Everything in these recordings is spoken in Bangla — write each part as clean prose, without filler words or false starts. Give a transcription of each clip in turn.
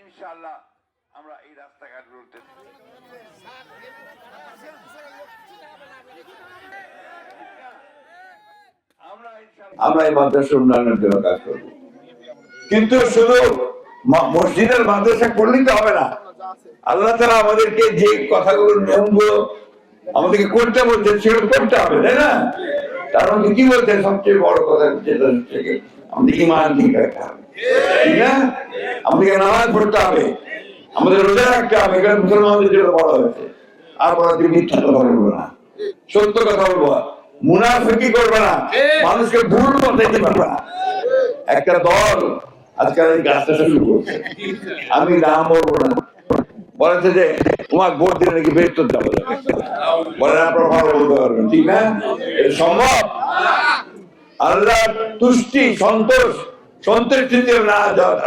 ইনশাআল্লাহ আমরা এই রাস্তাঘাট বলতে আমরা এই মাদ্রাসা উন্নয়নের জন্য কাজ করব, কিন্তু শুধু মসজিদের মাদ্রাসা করলেই তো হবে না। আল্লাহ তাআলা আমাদেরকে যে কথাগুলো নিয়মগুলো আমাদেরকে করতে বলছেন সেগুলো করতে হবে, তাই না? তার মধ্যে কি বলছেন সবচেয়ে বড় কথা যেটা হচ্ছে আমাদের ঈমান ঠিক রাখতে হবে, ঠিক না? আমাদেরকে নামাজ পড়তে হবে, আমাদের রোজা রাখতে হবে, এখানে মুসলমানদের জন্য বলা হয়েছে। আর বলা তুমি মিথ্যা কথা বলবো না, সত্য কথা বলবো, মুনাফিকি করবে না, মানুষকে ভুল বলতে পারবে না। একটা দল আজকাল এই কাজটা শুরু করছে, আমি নাম বলবো না, বলেছে যে তোমার ভোট দিলে নাকি বের করতে হবে, বলেন আপনারা ভালো বলতে পারবেন, ঠিক না? এটা সম্ভব? আল্লাহ তুষ্টি সন্তুষ্টি না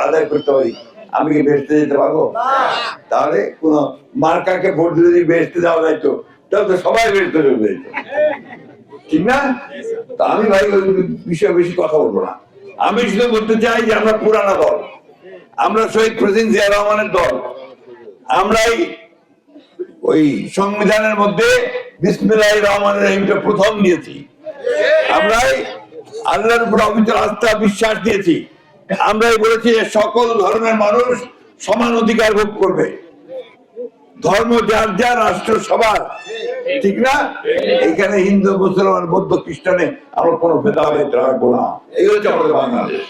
আদায় করতে পারি, আমি কি বেহেশতে যেতে পারবো? তাহলে কোন মার্কাকে ভোট দিলে যদি বেহেশতে যাওয়া যাইতো তাহলে তো সবাই বেহেশতে চলে যেত, ঠিক না? তা আমি ভাই ওই বিষয়ে বেশি কথা বলবো না। আমি শুধু বলতে চাই যে আমরা পুরানা দল, আমরা শহীদ প্রেসিডেন্ট জিয়া রহমানের দল, আমরাই ওই সংবিধানের মধ্যে বিসমিল্লাহির রহমানির রহিমটা প্রথম দিয়েছি, আমরাই আল্লাহর উপর অবিচল আস্থা বিশ্বাস দিয়েছি, আমরাই বলেছি যে সকল ধর্মের মানুষ সমান অধিকার ভোগ করবে, ধর্ম যার যার, রাষ্ট্র সবার, ঠিক না? এখানে হিন্দু মুসলমান বৌদ্ধ খ্রিস্টানে আমরা কোনো ভেদাভেদ রাখবো না। এই হচ্ছে আমাদের বাংলাদেশ।